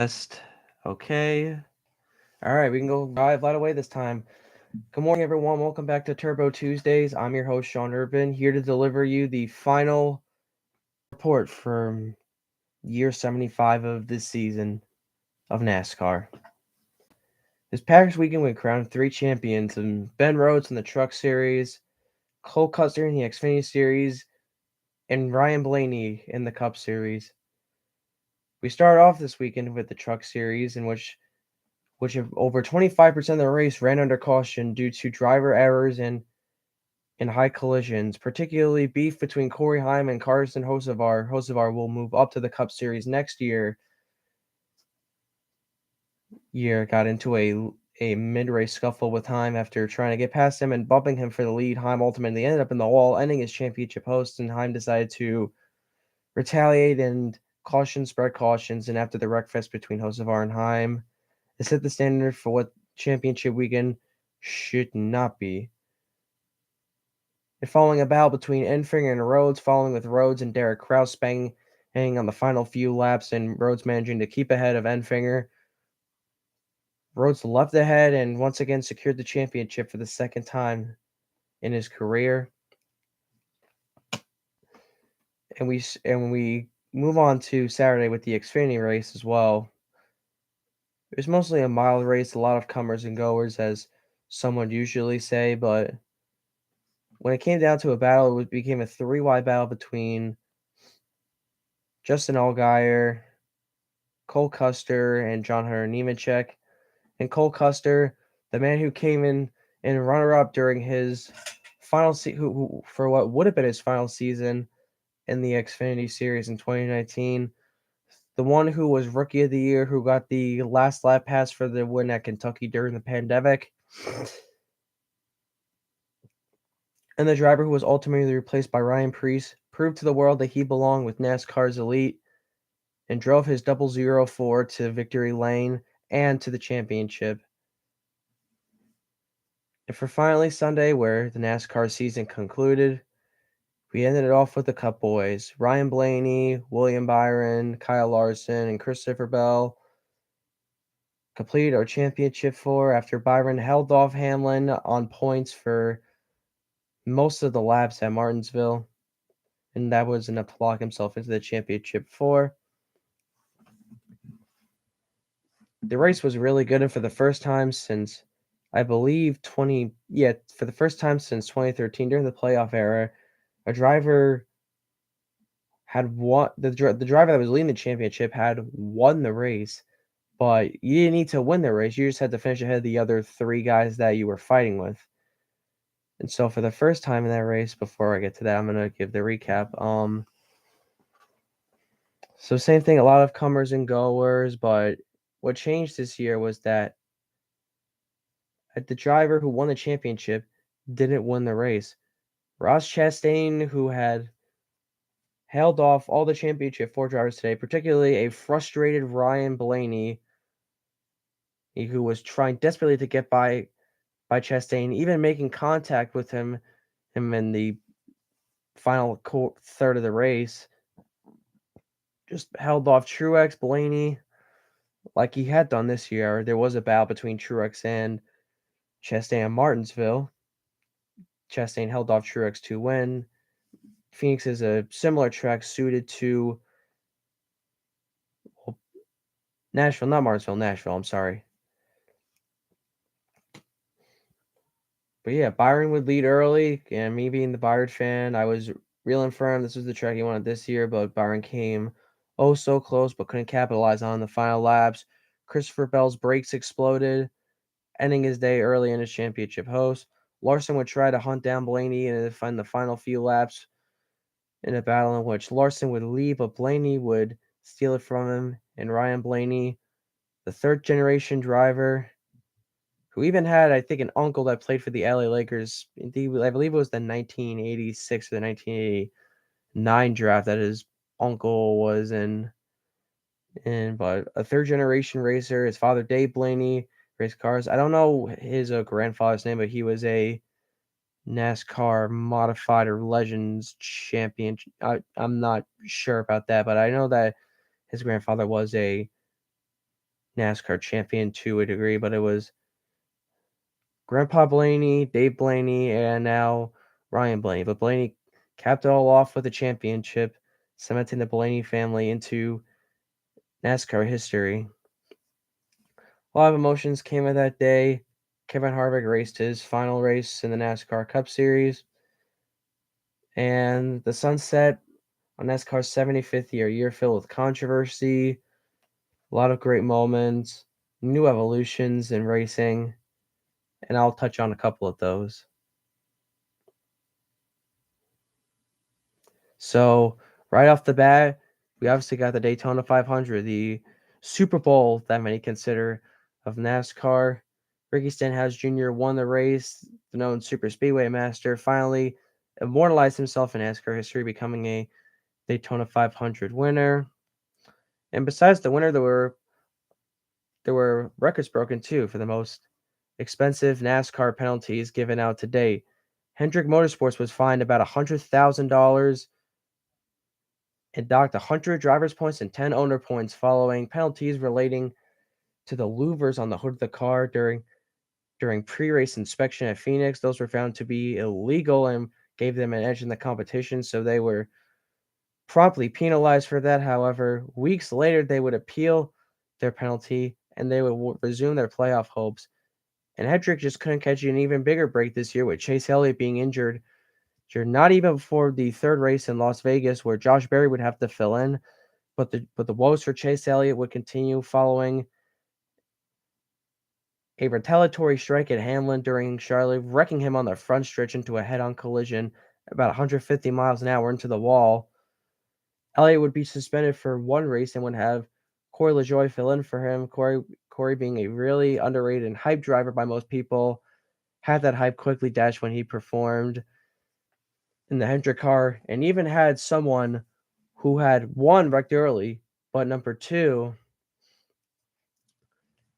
Test. Okay. All right, we can go right away this time. Good morning, everyone. Welcome back to Turbo Tuesdays. I'm your host, Sean Urban, here to deliver you the final report from year 75 of this season of NASCAR. This past weekend, we crowned three champions: Ben Rhodes in the Truck Series, Cole Custer in the Xfinity Series, and Ryan Blaney in the Cup Series. We started off this weekend with the Truck Series, in which over 25% of the race ran under caution due to driver errors and high collisions, particularly beef between Corey Heim and Carson Hocevar. Hocevar will move up to the Cup Series next year. Got into a mid-race scuffle with Heim after trying to get past him and bumping him for the lead. Heim ultimately ended up in the wall, ending his championship host, and Heim decided to retaliate and spread cautions, and after the wreckfest between Hocevar and Heim, it set the standard for what championship weekend should not be. And following a battle between Enfinger and Rhodes, following with Rhodes and Derek Kraus banging on the final few laps, and Rhodes managing to keep ahead of Enfinger. Rhodes leapt ahead and once again secured the championship for the second time in his career. And we move on to Saturday with the Xfinity race as well. It was mostly a mild race, a lot of comers and goers, as some would usually say, but when it came down to a battle, it became a three-wide battle between Justin Allgaier, Cole Custer, and John Hunter Nemechek. And Cole Custer, the man who came in and runner-up during his final who for what would have been his final season in the Xfinity Series in 2019, the one who was Rookie of the Year, who got the last lap pass for the win at Kentucky during the pandemic, and the driver who was ultimately replaced by Ryan Preece, proved to the world that he belonged with NASCAR's elite and drove his 004 to victory lane and to the championship. And for finally Sunday, where the NASCAR season concluded, we ended it off with the Cup boys: Ryan Blaney, William Byron, Kyle Larson, and Christopher Bell completed our championship four after Byron held off Hamlin on points for most of the laps at Martinsville, and that was enough to lock himself into the championship four. The race was really good, and for the first time since for the first time since 2013 during the playoff era, a driver had won the driver that was leading the championship had won the race, but you didn't need to win the race. You just had to finish ahead of the other three guys that you were fighting with. And so for the first time in that race, before I get to that, I'm gonna give the recap. So same thing, a lot of comers and goers, but what changed this year was that the driver who won the championship didn't win the race. Ross Chastain, who had held off all the championship four drivers today, particularly a frustrated Ryan Blaney, who was trying desperately to get by Chastain, even making contact with him in the final third of the race, just held off Truex, Blaney, like he had done this year. There was a battle between Truex and Chastain at Martinsville. Chastain held off Truex to win. Phoenix is a similar track suited to Nashville, not Martinsville, Nashville, I'm sorry. But yeah, Byron would lead early, and me being the Byron fan, I was reeling for him. This was the track he wanted this year, but Byron came so close, but couldn't capitalize on the final laps. Christopher Bell's brakes exploded, ending his day early in his championship host. Larson would try to hunt down Blaney and find the final few laps in a battle in which Larson would lead, but Blaney would steal it from him. And Ryan Blaney, the third generation driver, who even had, I think, an uncle that played for the LA Lakers. I believe it was the 1986 or the 1989 draft that his uncle was in. But a third generation racer. His father, Dave Blaney, raced cars. I don't know his grandfather's name, but he was a NASCAR modified or Legends champion. I'm not sure about that, but I know that his grandfather was a NASCAR champion to a degree, but it was Grandpa Blaney, Dave Blaney, and now Ryan Blaney. But Blaney capped it all off with a championship, cementing the Blaney family into NASCAR history. A lot of emotions came of that day. Kevin Harvick raced his final race in the NASCAR Cup Series, and the sun set on NASCAR's 75th year, a year filled with controversy, a lot of great moments, new evolutions in racing, and I'll touch on a couple of those. So, right off the bat, we obviously got the Daytona 500, the Super Bowl that many consider of NASCAR. Ricky Stenhouse Jr. won the race, the known Super Speedway master, finally immortalized himself in NASCAR history, becoming a Daytona 500 winner. And besides the winner, there were records broken too for the most expensive NASCAR penalties given out to date. Hendrick Motorsports was fined about $100,000 and docked 100 driver's points and 10 owner points following penalties relating to the louvers on the hood of the car during pre-race inspection at Phoenix. Those were found to be illegal and gave them an edge in the competition, so they were promptly penalized for that. However, weeks later, they would appeal their penalty and they would resume their playoff hopes. And Hedrick just couldn't catch an even bigger break this year with Chase Elliott being injured. Not even before the third race in Las Vegas, where Josh Berry would have to fill in, but the woes for Chase Elliott would continue following a retaliatory strike at Hamlin during Charlotte, wrecking him on the front stretch into a head-on collision about 150 miles an hour into the wall. Elliott would be suspended for one race and would have Corey LaJoie fill in for him. Corey being a really underrated and hype driver by most people, had that hype quickly dashed when he performed in the Hendrick car, and even had someone who had one wrecked early, but number two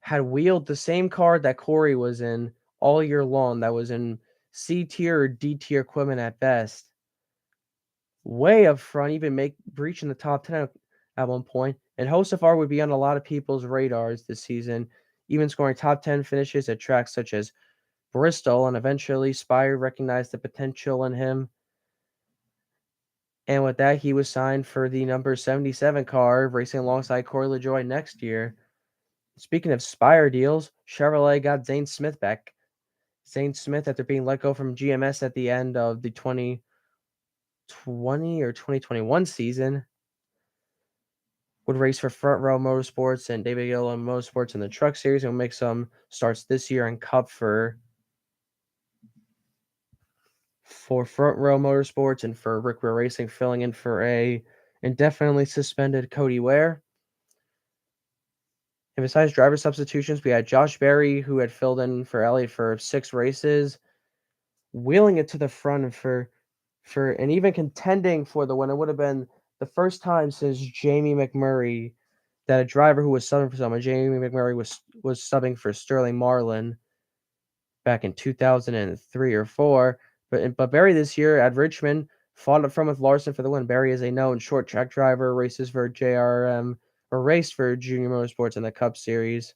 had wheeled the same car that Corey was in all year long, that was in C tier or D tier equipment at best, way up front, even breaching the top 10 at one point. And Hosefar would be on a lot of people's radars this season, even scoring top 10 finishes at tracks such as Bristol, and eventually Spire recognized the potential in him. And with that, he was signed for the number 77 car, racing alongside Corey LaJoie next year. Speaking of Spire deals, Chevrolet got Zane Smith back. Zane Smith, after being let go from GMS at the end of the 2020 or 2021 season, would race for Front Row Motorsports and David Gilliland Motorsports in the Truck Series, and will make some starts this year in Cup for Front Row Motorsports and for Rick Ware Racing, filling in for a indefinitely suspended Cody Ware. And besides driver substitutions, we had Josh Berry, who had filled in for Elliott for 6 races, wheeling it to the front for and even contending for the win. It would have been the first time since Jamie McMurray that a driver who was subbing for someone, Jamie McMurray was subbing for Sterling Marlin back in 2003 or 4. But Berry this year at Richmond fought up front with Larson for the win. Berry is a known short track driver, races for JRM or raced for Junior Motorsports in the Cup Series.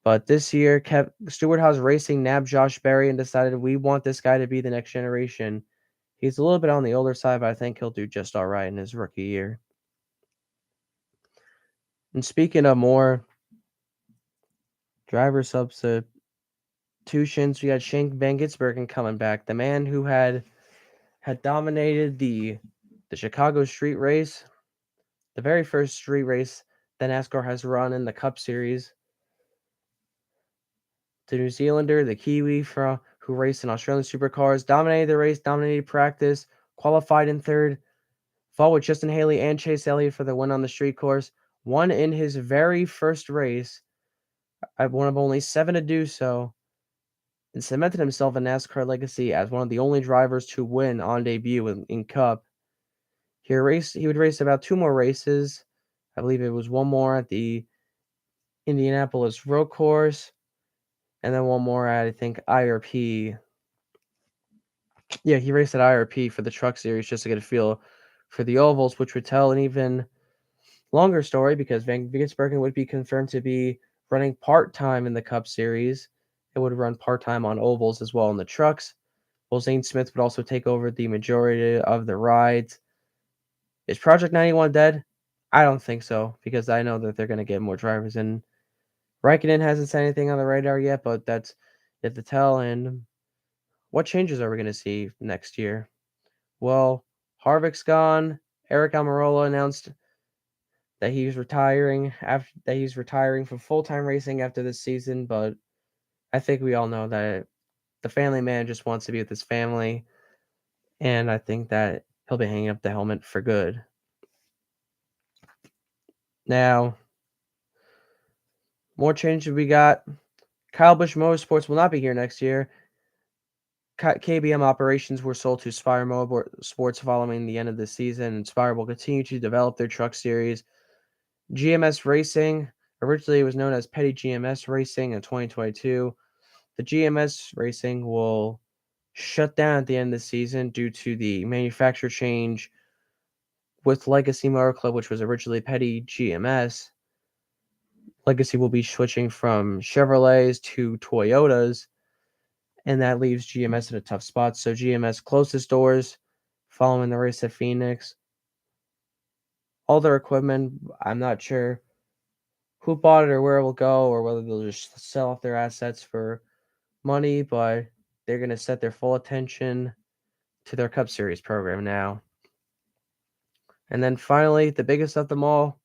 But this year, Stewart Haas Racing nabbed Josh Berry and decided we want this guy to be the next generation. He's a little bit on the older side, but I think he'll do just all right in his rookie year. And speaking of more driver substitutions, we got Shane Van Gisbergen coming back, the man who had dominated the Chicago street race, the very first street race that NASCAR has run in the Cup Series. The New Zealander, the Kiwi who raced in Australian supercars, dominated the race, dominated practice, qualified in third, fought with Justin Haley and Chase Elliott for the win on the street course, won in his very first race, one of only 7 to do so, and cemented himself in NASCAR legacy as one of the only drivers to win on debut in Cup. He would race about 2 more races. I believe it was one more at the Indianapolis Road Course, and then one more at, I think, IRP. Yeah, he raced at IRP for the Truck Series just to get a feel for the ovals, which would tell an even longer story because Van Gisbergen would be confirmed to be running part-time in the Cup Series. It would run part-time on ovals as well in the trucks. Well, Zane Smith would also take over the majority of the rides. Is Project 91 dead? I don't think so, because I know that they're going to get more drivers in. Raikkonen hasn't said anything on the radar yet, but that's yet to tell. And what changes are we going to see next year? Well, Harvick's gone. Eric Almirola announced that he's retiring from full-time racing after this season, but I think we all know that the family man just wants to be with his family, and I think that he'll be hanging up the helmet for good. Now, more changes we got. Kyle Busch Motorsports will not be here next year. KBM operations were sold to Spire Motorsports following the end of the season, and Spire will continue to develop their truck series. GMS Racing, originally it was known as Petty GMS Racing in 2022. The GMS Racing will shut down at the end of the season due to the manufacturer change with Legacy Motor Club, which was originally Petty GMS. Legacy will be switching from Chevrolets to Toyotas, and that leaves GMS in a tough spot. So GMS closed its doors following the race at Phoenix. All their equipment, I'm not sure who bought it or where it will go, or whether they'll just sell off their assets for money, but they're going to set their full attention to their Cup Series program now. And then finally, the biggest of them all,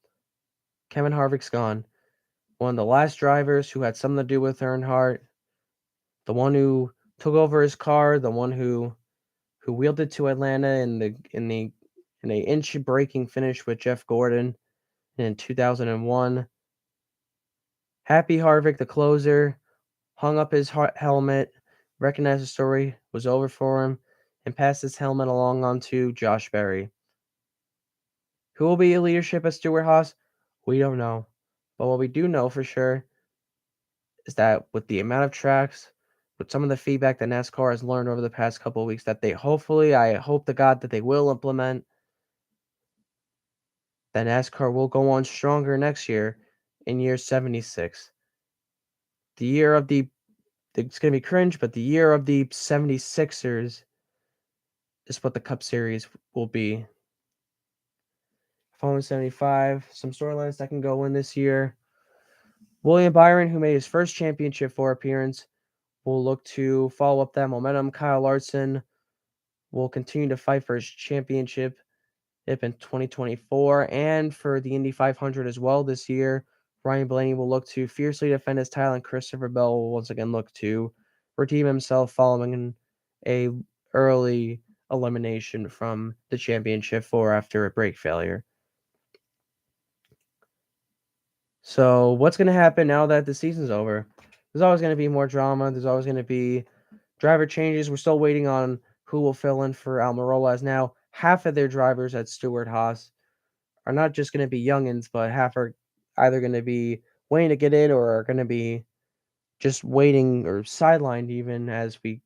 Kevin Harvick's gone. One of the last drivers who had something to do with Earnhardt, the one who took over his car, the one who wheeled it to Atlanta in an inch-breaking finish with Jeff Gordon in 2001. Happy Harvick, the closer, hung up his helmet, recognized the story was over for him, and passed his helmet along onto Josh Berry. Who will be in leadership at Stewart-Haas? We don't know. But what we do know for sure is that with the amount of tracks, with some of the feedback that NASCAR has learned over the past couple of weeks, that I hope to God that they will implement, that NASCAR will go on stronger next year in year 76. The year of it's going to be cringe, but the year of the 76ers is what the Cup Series will be. Following 75, some storylines that can go in this year. William Byron, who made his first championship 4 appearance, will look to follow up that momentum. Kyle Larson will continue to fight for his championship in 2024 and for the Indy 500 as well this year. Ryan Blaney will look to fiercely defend his title, and Christopher Bell will once again look to redeem himself following a early elimination from the championship after a brake failure. So what's going to happen now that the season's over? There's always going to be more drama. There's always going to be driver changes. We're still waiting on who will fill in for Almirola, as now half of their drivers at Stewart-Haas are not just going to be youngins, but half are either going to be waiting to get in or are going to be just waiting or sidelined even as we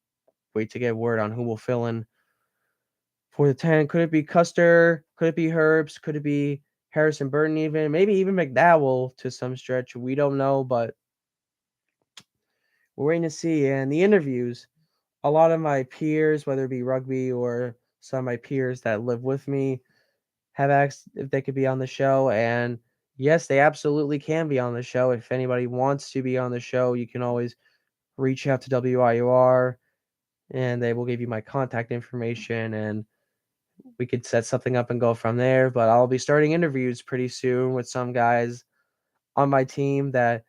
wait to get word on who will fill in for the 10. Could it be Custer? Could it be Herbst? Could it be Harrison Burton even? Maybe even McDowell to some stretch. We don't know, but we're waiting to see. And the interviews, a lot of my peers, whether it be rugby or some of my peers that live with me, have asked if they could be on the show. And yes, they absolutely can be on the show. If anybody wants to be on the show, you can always reach out to WIUR and they will give you my contact information and we could set something up and go from there. But I'll be starting interviews pretty soon with some guys on my team that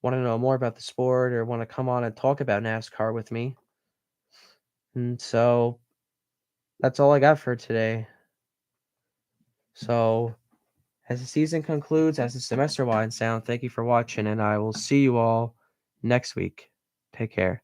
want to know more about the sport or want to come on and talk about NASCAR with me. And so that's all I got for today. So as the season concludes, as the semester winds down, thank you for watching, and I will see you all next week. Take care.